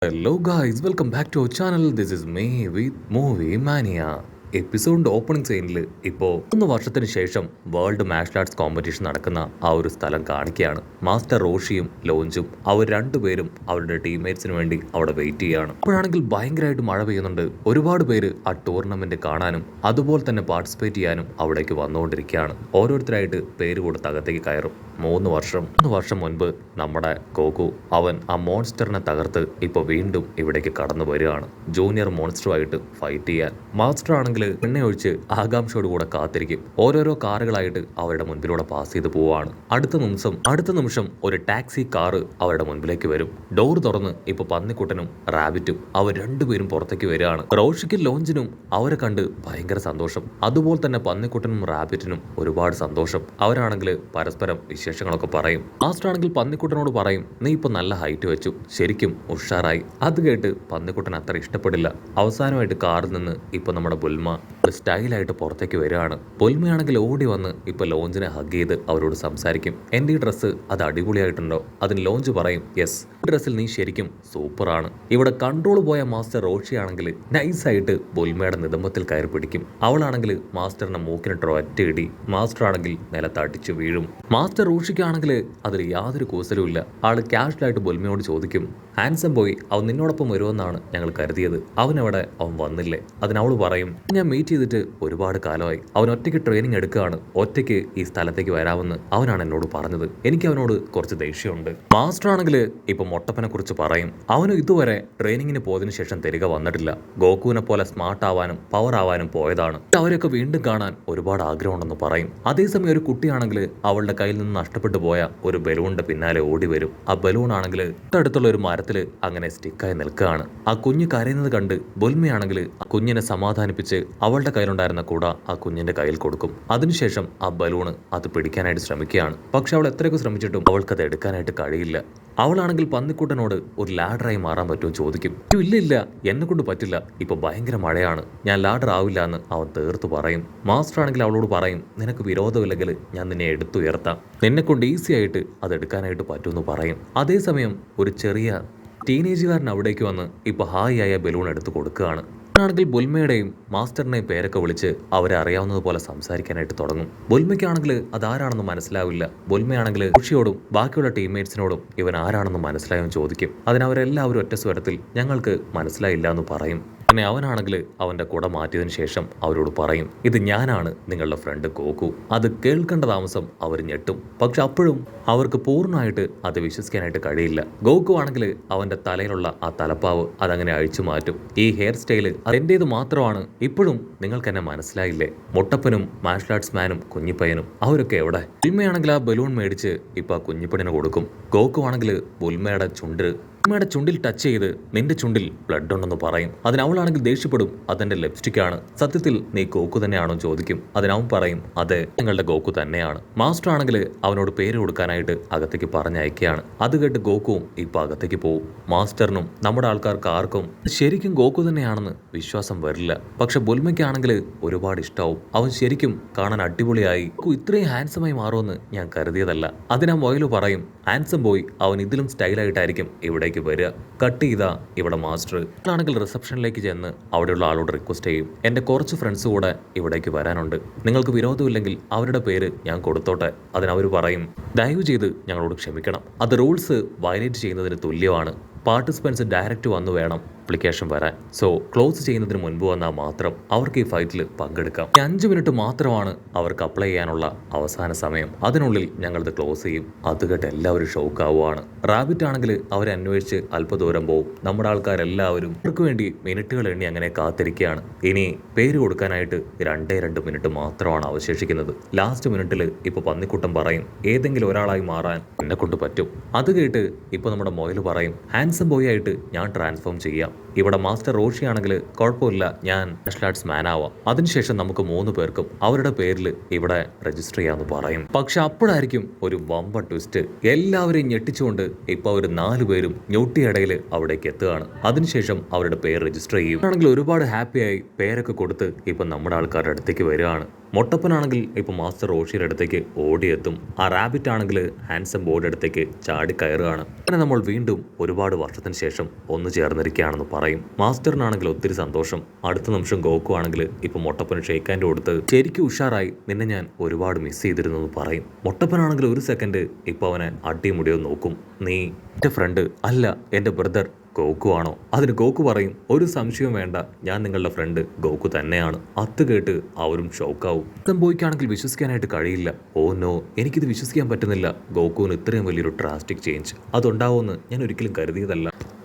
Hello guys, welcome back to our channel. This is me with Movie Mania. എപ്പിസോഡിന്റെ opening സീനിൽ ഇപ്പോൾ 3 വർഷത്തിന് ശേഷം വേൾഡ് മാർഷൽ ആർട്സ് കോമ്പറ്റീഷൻ നടക്കുന്ന ആ ഒരു സ്ഥലം കാണിക്കുകയാണ്. മാസ്റ്റർ റോഷിയും ലോഞ്ചും അവർ രണ്ടുപേരും അവരുടെ ടീംമേറ്റ്സിന് വേണ്ടി അവിടെ വെയിറ്റ് ചെയ്യുകയാണ്. അപ്പോഴാണെങ്കിൽ ഭയങ്കരമായിട്ട് മഴ പെയ്യുന്നുണ്ട്. ഒരുപാട് പേര് ആ ടൂർണമെന്റ് കാണാനും അതുപോലെ തന്നെ പാർട്ടിസിപ്പേറ്റ് ചെയ്യാനും അവിടേക്ക് വന്നുകൊണ്ടിരിക്കുകയാണ്. ഓരോരുത്തരായിട്ട് പേര് കൊടുത്ത് അകത്തേക്ക് കയറും. 3 വർഷം മുൻപ് നമ്മുടെ ഗോകു അവൻ ആ മോൺസ്റ്ററിനെ തകർത്ത് ഇപ്പോൾ വീണ്ടും ഇവിടേക്ക് കടന്നു വരികയാണ്. ജൂനിയർ മോൺസ്റ്ററുമായിട്ട് ഫൈറ്റ് ചെയ്യാൻ. മാസ്റ്റർ ആണെങ്കിൽ എണ്ണയൊഴിച്ച് ആകാംക്ഷയോടുകൂടെ കാത്തിരിക്കും. ഓരോരോ കാറുകളായിട്ട് അവരുടെ മുൻപിലൂടെ പാസ് ചെയ്ത് പോവാണ്. അടുത്ത നിമിഷം ഒരു ടാക്സി കാറ് അവരുടെ മുൻപിലേക്ക് വരും. ഡോർ തുറന്ന് ഇപ്പൊ പന്നിക്കുട്ടനും റാബിറ്റും അവർ രണ്ടുപേരും പുറത്തേക്ക് വരികയാണ്. റോഷിക്കും ലോഞ്ചിനും അവരെ കണ്ട് ഭയങ്കര സന്തോഷം. അതുപോലെ തന്നെ പന്നിക്കുട്ടനും റാബിറ്റിനും ഒരുപാട് സന്തോഷം. അവരാണെങ്കിൽ പരസ്പരം വിശേഷങ്ങളൊക്കെ പറയും. മാസ്റ്റർ ആണെങ്കിൽ പന്നിക്കുട്ടനോട് പറയും, നീ ഇപ്പൊ നല്ല ഹൈറ്റ് വെച്ചു, ശരിക്കും ഉഷാറായി. അത് കേട്ട് പന്നിക്കുട്ടൻ അത്ര ഇഷ്ടപ്പെടില്ല. അവസാനമായിട്ട് കാറിൽ നിന്ന് ഇപ്പൊ നമ്മുടെ ബുൽമ സ്റ്റൈലായിട്ട് പുറത്തേക്ക് വരികയാണ്. ബുൽമയാണെങ്കിൽ ഓടി വന്ന് ഇപ്പൊ ലോഞ്ചിനെ ഹഗ് ചെയ്ത് അവരോട് സംസാരിക്കും. എന്റെ ഈ ഡ്രസ്സ് അത് അടിപൊളിയായിട്ടുണ്ടോ? അതിന് ലോഞ്ച് പറയും, യെസ്, ഡ്രസ്സിൽ നീ ശരിക്കും സൂപ്പറാണ്. ഇവിടെ കൺട്രോൾ പോയ മാസ്റ്റർ റോഷിയാണെങ്കിൽ നൈസായിട്ട് ബുൽമയുടെ നിതംബത്തിൽ കയറി പിടിക്കും. അവളാണെങ്കിൽ മാസ്റ്ററിന്റെ മൂക്കിനിട്ട് ഒറ്റ ഇടി. മാസ്റ്റർ ആണെങ്കിൽ നിലത്തടിച്ചു വീഴും. മാസ്റ്റർ റോഷിക്കാണെങ്കിൽ അതിൽ യാതൊരു കൂസലും ഇല്ല. ആള് ക്യാഷ്വലായിട്ട് ബുൽമയോട് ചോദിക്കും, ഹാൻസം ബോയ് അവൻ നിന്നോടൊപ്പം വരുമെന്നാണ് ഞങ്ങൾ കരുതിയത്, അവൻ വന്നില്ലേ? അതിനവള് പറയും, ഞാൻ മീറ്റ് ചെയ്തിട്ട് ഒരുപാട് കാലമായി. അവൻ ഒറ്റയ്ക്ക് ട്രെയിനിങ് എടുക്കുകയാണ്, ഒറ്റയ്ക്ക് ഈ സ്ഥലത്തേക്ക് വരാമെന്ന് അവനാണ് എന്നോട് പറഞ്ഞത്. എനിക്ക് അവനോട് കുറച്ച് ദേഷ്യമുണ്ട്. മാസ്റ്റർ ആണെങ്കിൽ ഇപ്പൊ മൊട്ടപ്പനെ കുറിച്ച് പറയും. അവനും ഇതുവരെ ട്രെയിനിങ്ങിന് പോയതിനു ശേഷം തിരികെ വന്നിട്ടില്ല. ഗോകുവിനെ പോലെ സ്മാർട്ട് ആവാനും പവർ ആവാനും പോയതാണ്. അവരൊക്കെ വീണ്ടും കാണാൻ ഒരുപാട് ആഗ്രഹമുണ്ടെന്ന് പറയും. അതേസമയം ഒരു കുട്ടിയാണെങ്കിൽ അവളുടെ കയ്യിൽ നിന്ന് നഷ്ടപ്പെട്ടു പോയ ഒരു ബലൂണിന്റെ പിന്നാലെ ഓടി വരും. ആ ബലൂൺ ആണെങ്കിൽ തൊട്ടടുത്തുള്ള ഒരു മരത്തില് അങ്ങനെ സ്റ്റിക്കായി നിൽക്കുകയാണ്. ആ കുഞ്ഞ് കരയുന്നത് കണ്ട് ബുൽമയാണെങ്കിൽ ആ കുഞ്ഞിനെ സമാധാനിപ്പിച്ച് അവളുടെ കയ്യിലുണ്ടായിരുന്ന കൂട ആ കുഞ്ഞിന്റെ കയ്യിൽ കൊടുക്കും. അതിനുശേഷം ആ ബലൂണ് അത് പിടിക്കാനായിട്ട് ശ്രമിക്കുകയാണ്. പക്ഷെ അവൾ എത്രയൊക്കെ ശ്രമിച്ചിട്ടും അവൾക്കത് എടുക്കാനായിട്ട് കഴിയില്ല. അവളാണെങ്കിൽ പന്നിക്കുട്ടനോട് ഒരു ലാഡറായി മാറാൻ പറ്റുമോ ചോദിക്കും. ഇല്ല, എന്നെ കൊണ്ട് പറ്റില്ല, ഇപ്പൊ ഭയങ്കര മഴയാണ്, ഞാൻ ലാഡർ ആവില്ല എന്ന് അവൻ തീർത്തു പറയും. മാസ്റ്റർ ആണെങ്കിൽ അവളോട് പറയും, നിനക്ക് വിരോധമില്ലെങ്കിൽ ഞാൻ നിന്നെ എടുത്തുയർത്താം, നിന്നെ കൊണ്ട് ഈസി ആയിട്ട് അത് എടുക്കാനായിട്ട് പറ്റുമെന്ന് പറയും. അതേസമയം ഒരു ചെറിയ ടീനേജുകാരൻ അവിടേക്ക് വന്ന് ഇപ്പൊ ഹായ് ആയ ബലൂൺ എടുത്ത് കൊടുക്കുകയാണ്. ആണെങ്കിൽ ബുൽമയുടെയും മാസ്റ്ററിനെയും പേരൊക്കെ വിളിച്ച് അവരെ അറിയാവുന്നതുപോലെ സംസാരിക്കാനായിട്ട് തുടങ്ങും. ബുൽമയ്ക്കാണെങ്കിൽ അതാരാണെന്ന് മനസ്സിലാവില്ല. ബുൽമയാണെങ്കിൽ ഋഷിയോടും ബാക്കിയുള്ള ടീംമേറ്റ്സിനോടും ഇവൻ ആരാണെന്ന് മനസ്സിലായെന്ന് ചോദിക്കും. അതിനവരെല്ലാവരും ഒറ്റ സ്വരത്തിൽ ഞങ്ങൾക്ക് മനസ്സിലായില്ല എന്ന് പറയും. പിന്നെ അവനാണെങ്കിൽ അവന്റെ കുട മാറ്റിയതിനു ശേഷം അവരോട് പറയും, ഇത് ഞാനാണ് നിങ്ങളുടെ ഫ്രണ്ട് ഗോകു. അത് കേൾക്കേണ്ട താമസം അവർ ഞെട്ടും. പക്ഷെ അപ്പോഴും അവർക്ക് പൂർണ്ണമായിട്ട് അത് വിശ്വസിക്കാനായിട്ട് കഴിയില്ല. ഗോകു ആണെങ്കിൽ അവന്റെ തലയിലുള്ള ആ തലപ്പാവ് അതങ്ങനെ അഴിച്ചു മാറ്റും. ഈ ഹെയർ സ്റ്റൈല് അതെന്റേത് മാത്രമാണ്, ഇപ്പോഴും നിങ്ങൾക്ക് എന്നെ മനസ്സിലായില്ലേ? മുട്ടപ്പനും മാർഷൽ ആർട്സ് മാനും കുഞ്ഞിപ്പയ്യനും അവരൊക്കെ എവിടെ? ബുൽമയാണെങ്കിൽ ആ ബലൂൺ മേടിച്ച് ഇപ്പൊ ആ കുഞ്ഞിപ്പണിന് കൊടുക്കും. ഗോകു ആണെങ്കിൽ ബുൽമയുടെ ചുണ്ടിൽ ടച്ച് ചെയ്ത് നിന്റെ ചുണ്ടിൽ ബ്ലഡ് ഉണ്ടെന്ന് പറയും. അതിനവളാണെങ്കിൽ ദേഷ്യപ്പെടും, അതെന്റെ ലിപ്സ്റ്റിക് ആണ്, സത്യത്തിൽ നീ ഗോകു തന്നെയാണോ ചോദിക്കും. അതിനവൻ പറയും, അതെ, ഞങ്ങളുടെ ഗോകു തന്നെയാണ്. മാസ്റ്റർ ആണെങ്കിൽ അവനോട് പേര് കൊടുക്കാനായിട്ട് അകത്തേക്ക് പറഞ്ഞയക്കുകയാണ്. അത് കേട്ട് ഗോകുവും ഇപ്പൊ അകത്തേക്ക് പോവും. മാസ്റ്ററിനും നമ്മുടെ ആൾക്കാർക്ക് ആർക്കും ശരിക്കും ഗോകു തന്നെയാണെന്ന് വിശ്വാസം വരില്ല. പക്ഷെ ബുൽമയ്ക്കാണെങ്കിൽ ഒരുപാട് ഇഷ്ടാവും. അവൻ ശരിക്കും കാണാൻ അടിപൊളിയായി, ഇത്രയും ഹാൻസമായി മാറുമെന്ന് ഞാൻ കരുതിയതല്ല. അതിനാ മൊയിലു പറയും, ഹാൻസം ബോയ് അവൻ ഇതിലും സ്റ്റൈലായിട്ടായിരിക്കും ഇവിടേക്ക് വരിക. കട്ട് ചെയ്താ ഇവിടെ മാസ്റ്റർ ആണെങ്കിൽ റിസപ്ഷനിലേക്ക് ചെന്ന് അവിടെയുള്ള ആളോട് റിക്വസ്റ്റ് ചെയ്യും, എന്റെ കുറച്ച് ഫ്രണ്ട്സ് കൂടെ ഇവിടേക്ക് വരാനുണ്ട്, നിങ്ങൾക്ക് വിരോധമില്ലെങ്കിൽ അവരുടെ പേര് ഞാൻ കൊടുത്തോട്ടെ. അതിനവർ പറയും, ദയവ് ചെയ്ത് ഞങ്ങളോട് ക്ഷമിക്കണം, അത് റൂൾസ് വയലേറ്റ് ചെയ്യുന്നതിന് തുല്യമാണ്. പാർട്ടിസിപ്പൻസ് ഡയറക്റ്റ് വന്നു വേണം ആപ്ലിക്കേഷൻ വരാൻ. സോ ക്ലോസ് ചെയ്യുന്നതിന് മുൻപ് വന്നാൽ മാത്രം അവർക്ക് ഈ ഫൈറ്റിൽ പങ്കെടുക്കാം. 5 മിനിറ്റ് മാത്രമാണ് അവർക്ക് അപ്ലൈ ചെയ്യാനുള്ള അവസാന സമയം. അതിനുള്ളിൽ ഞങ്ങളിത് ക്ലോസ് ചെയ്യും. അത് കേട്ട് എല്ലാവരും ഷോക്കാവുകയാണ്. റാബിറ്റ് ആണെങ്കിൽ അവരെ അന്വേഷിച്ച് അല്പദൂരം പോവും. നമ്മുടെ ആൾക്കാരെല്ലാവരും അവർക്ക് വേണ്ടി മിനിറ്റുകൾ എണ്ണി അങ്ങനെ കാത്തിരിക്കുകയാണ്. ഇനി പേര് കൊടുക്കാനായിട്ട് 2 മിനിറ്റ് മാത്രമാണ് അവശേഷിക്കുന്നത്. ലാസ്റ്റ് മിനിറ്റിൽ ഇപ്പൊ പന്നിക്കുട്ടൻ പറയും, ഏതെങ്കിലും ഒരാളായി മാറാൻ എന്നെ കൊണ്ട് പറ്റും. അത് കേട്ട് ഇപ്പൊ നമ്മുടെ മൊയില് പറയും, ഹാൻസം ബോയ് ആയിട്ട് ഞാൻ ട്രാൻസ്ഫോം ചെയ്യാം. ഇവിടെ മാസ്റ്റർ റോഷി ആണെങ്കിൽ കുഴപ്പമില്ല, ഞാൻ മാർഷൽ ആർട്സ് മാൻ ആവാം. അതിനുശേഷം നമുക്ക് 3 പേർക്കും അവരുടെ പേരിൽ ഇവിടെ രജിസ്റ്റർ ചെയ്യാന്ന് പറയും. പക്ഷെ അപ്പോഴായിരിക്കും ഒരു വമ്പ ട്വിസ്റ്റ്. എല്ലാവരെയും ഞെട്ടിച്ചുകൊണ്ട് ഇപ്പൊ ഒരു 4 പേരും ഞൊട്ടിയിടയിൽ അവിടേക്ക് എത്തുകയാണ്. അതിനുശേഷം അവരുടെ പേര് രജിസ്റ്റർ ചെയ്യും. ആണെങ്കിൽ ഒരുപാട് ഹാപ്പിയായി പേരൊക്കെ കൊടുത്ത് ഇപ്പൊ നമ്മുടെ ആൾക്കാരുടെ അടുത്തേക്ക് വരികയാണ്. മൊട്ടപ്പനാണെങ്കിൽ ഇപ്പോൾ മാസ്റ്റർ റോഷിയുടെ അടുത്തേക്ക് ഓടിയെത്തും. ആ റാബിറ്റ് ആണെങ്കിൽ ഹാൻസം ബോയുടെ അടുത്തേക്ക് ചാടി കയറുകയാണ്. അങ്ങനെ നമ്മൾ വീണ്ടും ഒരുപാട് വർഷത്തിന് ശേഷം ഒന്നു ചേർന്നിരിക്കുകയാണെന്ന് പറയും. മാസ്റ്ററിനാണെങ്കിൽ ഒത്തിരി സന്തോഷം. അടുത്ത നിമിഷം ഗോക്കു ആണെങ്കിൽ ഇപ്പോൾ മൊട്ടപ്പന് ഷെയ്ക്ക് ഹാൻഡ് കൊടുത്ത് ശരിക്കും ഉഷാറായി, നിന്നെ ഞാൻ ഒരുപാട് മിസ് ചെയ്തിരുന്നു എന്ന് പറയും. മൊട്ടപ്പനാണെങ്കിൽ ഒരു സെക്കൻഡ് ഇപ്പോൾ അവനെ അടിമുടിയോ നോക്കും. നീ എൻ്റെ ഫ്രണ്ട് അല്ല, എൻ്റെ ബ്രദർ ഗോക്കു ആണോ? അതിന് ഗോക്കു പറയും, ഒരു സംശയവും വേണ്ട, ഞാൻ നിങ്ങളുടെ ഫ്രണ്ട് ഗോക്കു തന്നെയാണ്. അത് കേട്ട് അവരും ഷോക്കാവും. സംഭവിക്കുകയാണെങ്കിൽ വിശ്വസിക്കാനായിട്ട് കഴിയില്ല. ഓ നോ, എനിക്കിത് വിശ്വസിക്കാൻ പറ്റുന്നില്ല. ഗോക്കുവിന് ഇത്രയും വലിയൊരു ഡ്രാസ്റ്റിക് ചേഞ്ച് അതുണ്ടാവുമെന്ന് ഞാൻ ഒരിക്കലും കരുതിയതല്ല.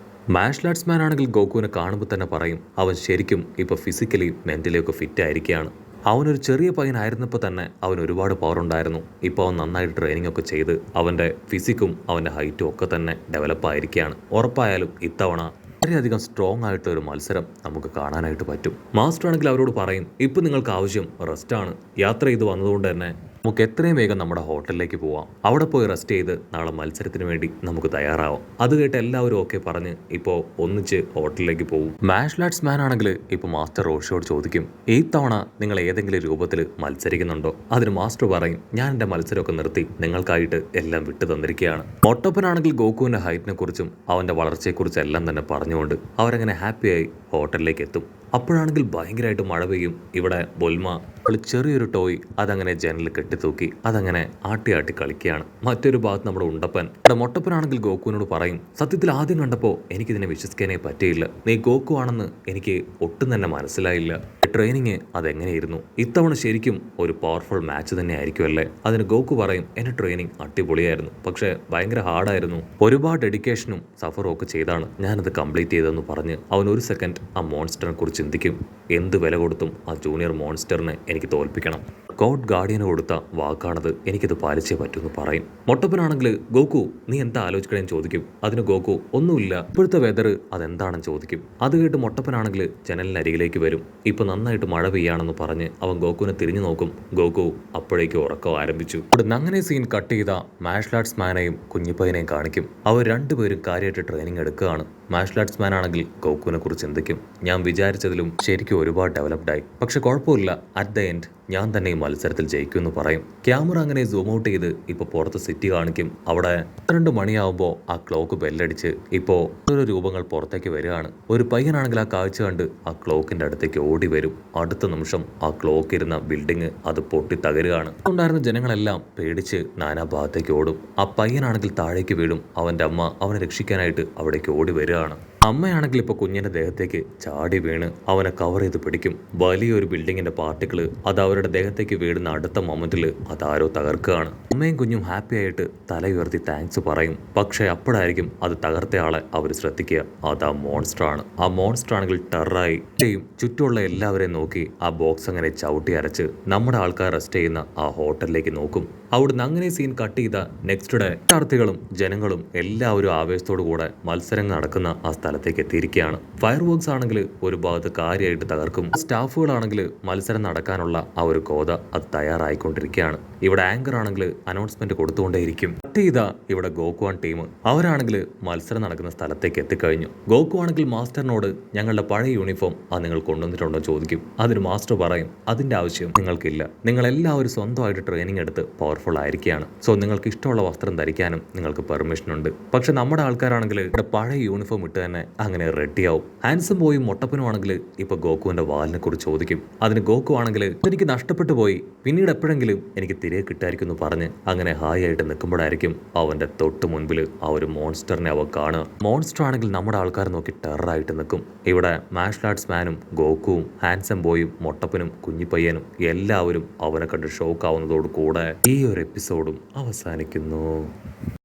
മാർഷൽ ആർട്സ് മാൻ ആണെങ്കിൽ ഗോക്കുവിനെ കാണുമ്പോൾ തന്നെ പറയും, അവൻ ശരിക്കും ഇപ്പോൾ ഫിസിക്കലി മെൻ്റലി ഒക്കെ ഫിറ്റ് ആയിരിക്കുകയാണ്. അവനൊരു ചെറിയ പയ്യനായിരുന്നപ്പോൾ തന്നെ അവൻ ഒരുപാട് പവർ ഉണ്ടായിരുന്നു. ഇപ്പോൾ അവൻ നന്നായിട്ട് ട്രെയിനിങ് ഒക്കെ ചെയ്ത് അവൻ്റെ ഫിസിക്കും അവൻ്റെ ഹൈറ്റും ഒക്കെ തന്നെ ഡെവലപ്പ് ആയിരിക്കുകയാണ്. ഉറപ്പായാലും ഇത്തവണ വളരെയധികം സ്ട്രോങ് ആയിട്ട് ഒരു മത്സരം നമുക്ക് കാണാനായിട്ട് പറ്റും. മാസ്റ്റർ ആണെങ്കിൽ അവരോട് പറയും, ഇപ്പം നിങ്ങൾക്ക് ആവശ്യം റെസ്റ്റാണ്. യാത്ര ചെയ്ത് വന്നതുകൊണ്ട് തന്നെ നമുക്ക് എത്രയും വേഗം നമ്മുടെ ഹോട്ടലിലേക്ക് പോവാം. അവിടെ പോയി റെസ്റ്റ് ചെയ്ത് നാളെ മത്സരത്തിന് വേണ്ടി നമുക്ക് തയ്യാറാവാം. അത് കേട്ട് എല്ലാവരും ഓക്കെ പറഞ്ഞ് ഇപ്പോൾ ഒന്നിച്ച് ഹോട്ടലിലേക്ക് പോകും. മാർഷൽ ആർട്സ് മാൻ ആണെങ്കിൽ ഇപ്പോൾ മാസ്റ്റർ റോഷിയോട് ചോദിക്കും, ഈ തവണ നിങ്ങൾ ഏതെങ്കിലും രൂപത്തിൽ മത്സരിക്കുന്നുണ്ടോ? അതിന് മാസ്റ്റർ പറയും, ഞാൻ എൻ്റെ മത്സരമൊക്കെ നിർത്തി നിങ്ങൾക്കായിട്ട് എല്ലാം വിട്ടു തന്നിരിക്കുകയാണ്. മൊട്ടപ്പനാണെങ്കിൽ ഗോക്കുവിൻ്റെ ഹൈറ്റിനെ കുറിച്ചും അവൻ്റെ വളർച്ചയെക്കുറിച്ചും എല്ലാം തന്നെ പറഞ്ഞുകൊണ്ട് അവരങ്ങനെ ഹാപ്പിയായി ഹോട്ടലിലേക്ക് എത്തും. അപ്പോഴാണെങ്കിൽ ഭയങ്കരമായിട്ട് മഴ പെയ്യും. ഇവിടെ ബൊൽമ ചെറിയൊരു ടോയ് അതങ്ങനെ ജനലിൽ കെട്ടിത്തൂക്കി അതങ്ങനെ ആട്ടി ആട്ടി കളിക്കുകയാണ്. മറ്റൊരു ഭാഗത്ത് നമ്മുടെ ഉണ്ടപ്പൻ ഇവിടെ മൊട്ടപ്പനാണെങ്കിൽ ഗോക്കുവിനോട് പറയും, സത്യത്തിൽ ആദ്യം കണ്ടപ്പോൾ എനിക്കിതിനെ വിശ്വസിക്കാനേ പറ്റിയില്ല. നീ ഗോക്കു ആണെന്ന് എനിക്ക് ഒട്ടും തന്നെ മനസ്സിലായില്ല. ട്രെയിനിങ് അതെങ്ങനെയായിരുന്നു? ഇത്തവണ ശരിക്കും ഒരു പവർഫുൾ മാച്ച് തന്നെ ആയിരിക്കുമല്ലേ? അതിന് ഗോക്കു പറയും, എൻ്റെ ട്രെയിനിങ് അടിപൊളിയായിരുന്നു, പക്ഷേ ഭയങ്കര ഹാർഡായിരുന്നു. ഒരുപാട് ഡെഡിക്കേഷനും സഫറും ഒക്കെ ചെയ്താണ് ഞാനത് കംപ്ലീറ്റ് ചെയ്തതെന്ന് പറഞ്ഞ് അവൻ ഒരു സെക്കൻഡ് ആ മോൺസ്റ്ററിനെ കുറിച്ച് ചിന്തിക്കും. എന്ത് വില കൊടുത്തും ആ ജൂനിയർ മോൺസ്റ്ററിനെ എനിക്ക് തോൽപ്പിക്കണം. ഗോഡ് ഗാർഡിയന് കൊടുത്ത വാക്കാണത്, എനിക്കിത് പാലിച്ചേ പറ്റുമെന്ന് പറയും. മൊട്ടപ്പനാണെങ്കിൽ ഗോക്കു നീ എന്താ ആലോചിക്കണേന്ന് ചോദിക്കും. അതിന് ഗോക്കു ഒന്നുമില്ല, ഇപ്പോഴത്തെ വെതർ അതെന്താണെന്ന് ചോദിക്കും. അത് കേട്ട് മൊട്ടപ്പനാണെങ്കിൽ ജനലിനരികിലേക്ക് വരും. ഇപ്പൊ നന്നായിട്ട് മഴ പെയ്യാണെന്ന് പറഞ്ഞ് അവൻ ഗോക്കുവിനെ തിരിഞ്ഞു നോക്കും. ഗോക്കു അപ്പോഴേക്കും ഉറക്കം ആരംഭിച്ചു. ഇവിടുന്ന് അങ്ങനെ സീൻ കട്ട് ചെയ്ത മാർഷൽ ആർട്സ് മാനെയും കുഞ്ഞിപ്പയ്യനെയും കാണിക്കും. അവർ രണ്ടുപേരും കാര്യമായിട്ട് ട്രെയിനിങ് എടുക്കുകയാണ്. മാർഷൽ ആർട്സ് മാൻ ആണെങ്കിൽ ഗോക്കുവിനെ കുറിച്ച് ചിന്തിക്കും, ഞാൻ വിചാരിച്ചതിലും ശരിക്കും ഒരുപാട് ഡെവലപ്ഡായി, പക്ഷെ കുഴപ്പമില്ല, അറ്റ് ദ എൻഡ് ഞാൻ തന്നെ ഈ മത്സരത്തിൽ ജയിക്കുമെന്ന് പറയും. ക്യാമറ അങ്ങനെ സൂം ഔട്ട് ചെയ്ത് ഇപ്പോൾ പുറത്ത് സിറ്റി കാണിക്കും. അവിടെ 12 മണിയാവുമ്പോൾ ആ ക്ലോക്ക് ബെല്ലടിച്ച് ഇപ്പോൾ ഓരോ രൂപങ്ങൾ പുറത്തേക്ക് വരികയാണ്. ഒരു പയ്യനാണെങ്കിൽ ആ കാഴ്ച കണ്ട് ആ ക്ലോക്കിന്റെ അടുത്തേക്ക് ഓടി വരും. അടുത്ത നിമിഷം ആ ക്ലോക്ക് ഇരുന്ന ബിൽഡിങ് അത് പൊട്ടി തകരുകയാണ്. ഉണ്ടായിരുന്ന ജനങ്ങളെല്ലാം പേടിച്ച് നാനാഭാഗത്തേക്ക് ഓടും. ആ പയ്യനാണെങ്കിൽ താഴേക്ക് വീഴും. അവൻ്റെ അമ്മ അവനെ രക്ഷിക്കാനായിട്ട് അവിടേക്ക് ഓടി വരികയാണ്. അമ്മയാണെങ്കിൽ ഇപ്പോൾ കുഞ്ഞിൻ്റെ ദേഹത്തേക്ക് ചാടി വീണ് അവനെ കവർ ചെയ്ത് പിടിക്കും. വലിയൊരു ബിൽഡിങ്ങിന്റെ പാർട്ടിക്കിൾ അത് അവരുടെ ദേഹത്തേക്ക് വീഴുന്ന അടുത്ത മൊമെന്റിൽ അതാരോ തകർക്കുകയാണ്. അമ്മയും കുഞ്ഞും ഹാപ്പി ആയിട്ട് തല ഉയർത്തി താങ്ക്സ് പറയും. പക്ഷേ അപ്പോഴായിരിക്കും അത് തകർത്തയാളെ അവർ ശ്രദ്ധിക്കുക. അത് ആ മോൺസ്റ്റർ ആണ്. ആ മോൺസ്റ്റർ ആണെങ്കിൽ ടെററായി ചുറ്റുമുള്ള എല്ലാവരെയും നോക്കി ആ ബോക്സ് അങ്ങനെ ചവിട്ടി അരച്ച് നമ്മുടെ ആൾക്കാർ റെസ്റ്റ് ചെയ്യുന്ന ആ ഹോട്ടലിലേക്ക് നോക്കും. അവിടുന്ന് അങ്ങനെ സീൻ കട്ട് ചെയ്ത നെക്സ്റ്റ് ഡേ വിദ്യാർത്ഥികളും ജനങ്ങളും എല്ലാവരും ആവേശത്തോടു കൂടെ മത്സരം നടക്കുന്ന ആ സ്ഥലത്തേക്ക് എത്തിയിരിക്കുകയാണ്. ഫയർ വർക്ക്സ് ആണെങ്കിൽ ഒരു ഭാഗത്ത് കാര്യമായിട്ട് തകർക്കും. സ്റ്റാഫുകളാണെങ്കിൽ മത്സരം നടക്കാനുള്ള ആ ഒരു കോത അത് തയ്യാറായിക്കൊണ്ടിരിക്കുകയാണ്. ഇവിടെ ആങ്കർ ആണെങ്കിൽ അനൗൺസ്മെന്റ് കൊടുത്തുകൊണ്ടേയിരിക്കും. കട്ട് ചെയ്ത ഇവിടെ ഗോക്കുവാൻ ടീം അവരാണെങ്കിൽ മത്സരം നടക്കുന്ന സ്ഥലത്തേക്ക് എത്തിക്കഴിഞ്ഞു. ഗോക്കു ആണെങ്കിൽ മാസ്റ്ററിനോട് ഞങ്ങളുടെ പഴയ യൂണിഫോം അത് നിങ്ങൾ കൊണ്ടുവന്നിട്ടുണ്ടോ ചോദിക്കും. അതിന് മാസ്റ്റർ പറയും, അതിന്റെ ആവശ്യം നിങ്ങൾക്കില്ല, നിങ്ങൾ എല്ലാവരും സ്വന്തമായിട്ട് ട്രെയിനിങ് എടുത്ത് പവർഫുൾ ആയിരിക്കുകയാണ്. സോ നിങ്ങൾക്ക് ഇഷ്ടമുള്ള വസ്ത്രം ധരിക്കാനും നിങ്ങൾക്ക് പെർമിഷൻ ഉണ്ട്. പക്ഷെ നമ്മുടെ ആൾക്കാരാണെങ്കിൽ ഇവിടെ പഴയ യൂണിഫോം ഇട്ട് തന്നെ അങ്ങനെ റെഡിയാവും. ഹാൻസം ബോയും മൊട്ടപ്പനും ആണെങ്കിൽ ഇപ്പൊ ഗോക്കുവിന്റെ വാലിനെ കുറിച്ച് ചോദിക്കും. അതിന് ഗോക്കു ആണെങ്കിൽ എനിക്ക് നഷ്ടപ്പെട്ടു പോയി, പിന്നീട് എപ്പോഴെങ്കിലും എനിക്ക് തിരികെ കിട്ടായിരിക്കും എന്ന് പറഞ്ഞ് അങ്ങനെ ഹായ് ആയിട്ട് നിൽക്കുമ്പോഴായിരിക്കും അവന്റെ തൊട്ട് മുൻപിൽ ആ ഒരു മോൺസ്റ്ററിനെ അവ കാണുക. മോൺസ്റ്റർ ആണെങ്കിൽ നമ്മുടെ ആൾക്കാരെ നോക്കി ടെററായിട്ട് നിൽക്കും. ഇവിടെ മാർഷൽ ആർട്സ് മാനും ഗോക്കുവും ഹാൻസം ബോയും മൊട്ടപ്പനും കുഞ്ഞിപ്പയ്യനും എല്ലാവരും അവനെ കണ്ട് ഷോക്ക് ആവുന്നതോട് കൂടെ ഈ ഒരു എപ്പിസോഡും അവസാനിക്കുന്നു.